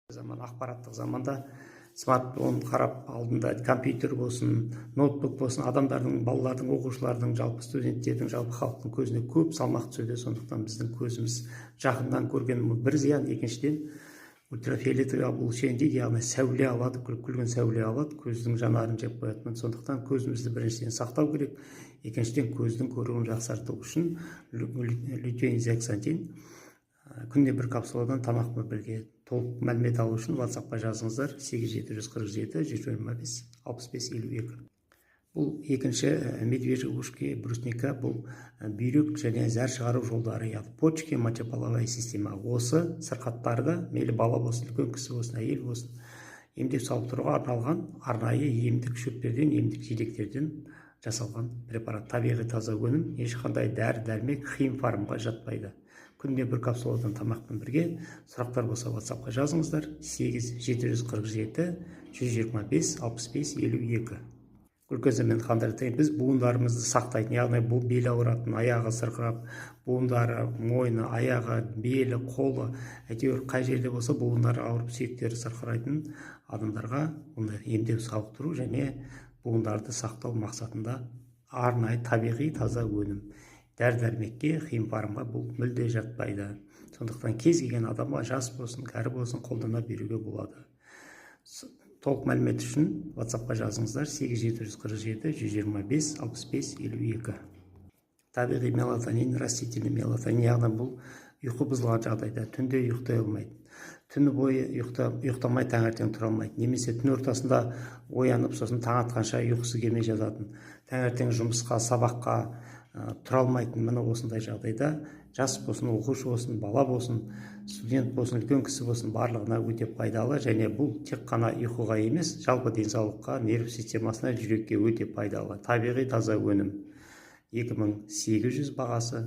Заман ақпараттық заманда смартфон қарап алдында компьютер болсын, ноутбук болсын, адамдардың, балалардың, оқушылардың, жалпы студенттердің, жалпы халықтың көзіне көп салмақ түседі. Сондықтан біздің көзіміз жақыннан көрген бір зиян, екіншіден ультрафиолетовый облучение дейді, яғни сәуле алады, күлген сәуле алады, көздің жанарын жеп қоятын. Сондықтан көзімізді біріншіден сақтау керек, екіншіден көздің көруін жақсарту үшін лютеин зеаксантин күнде бір капсуладан тамақпен бірге. Толық мәлімет алу үшін WhatsApp-қа жазыңыздар 8747 125 6552. Бұл екінші медвежьи ушки брусника, бұл бүйрек және зәр шығару жолдары, яғни почки, мочеполовая система. Осы сырқаттарды мейлі бала болсын, үлкен кісі болсын, әйел болсын, емдеп сауықтыруға арналған арнайы емдік шөптерден, емдік жидектерден жасалған препарат. Табиғи таза өнім, ешқандай дәрі-дәрмек, химфармға жатпайды. Күнде бір капсуладан тамақпен бірге. Сұрақтар болса WhatsApp-қа жазыңыздар 8747 125 6552. Глюкозамен қандыртайын. Біз буындарымызды сақтайтын, яғни бұл бел ауыратын, аяғы сырқырап, буындары, мойны, аяғы, белі, қолы, әйтеуір қай жерде болса буындары ауырып, сүйектері сырқырайтын адамдарға оны емдеу сауықтыру және буындарды сақтау мақсатында арнайы табиғи таза өнім. Дәрі-дәрмекке, химфармға бұл мүлде жатпайды. Сондықтан кез келген адамға, жас болсын, кәрі болсын, қолдана беруге болады. Толық мәлімет үшін WhatsApp-қа жазыңыздар 8747 125 6552. Табиғи мелатонин, растительный мелатонин, яғни бұл ұйқы бұзылған жағдайда түнде ұйықтай алмайды. Түні бойы ұйықтамай таңертең тұра алмайды. Немесе түн ортасында оянып, сосын таң атқанша ұйқысы келмей жататын. Таңертең жұмысқа, сабаққа тұра алмайтын. Міне осындай жағдайда жас болсын, оқушы болсын, бала болсын, студент болсын, үлкен кісі болсын, барлығына өте пайдалы. Және бұл тек қана ұйқыға емес, жалпы денсаулыққа, нерв системасына, жүрекке өте пайдалы. Табиғи таза өнім. 2800 бағасы.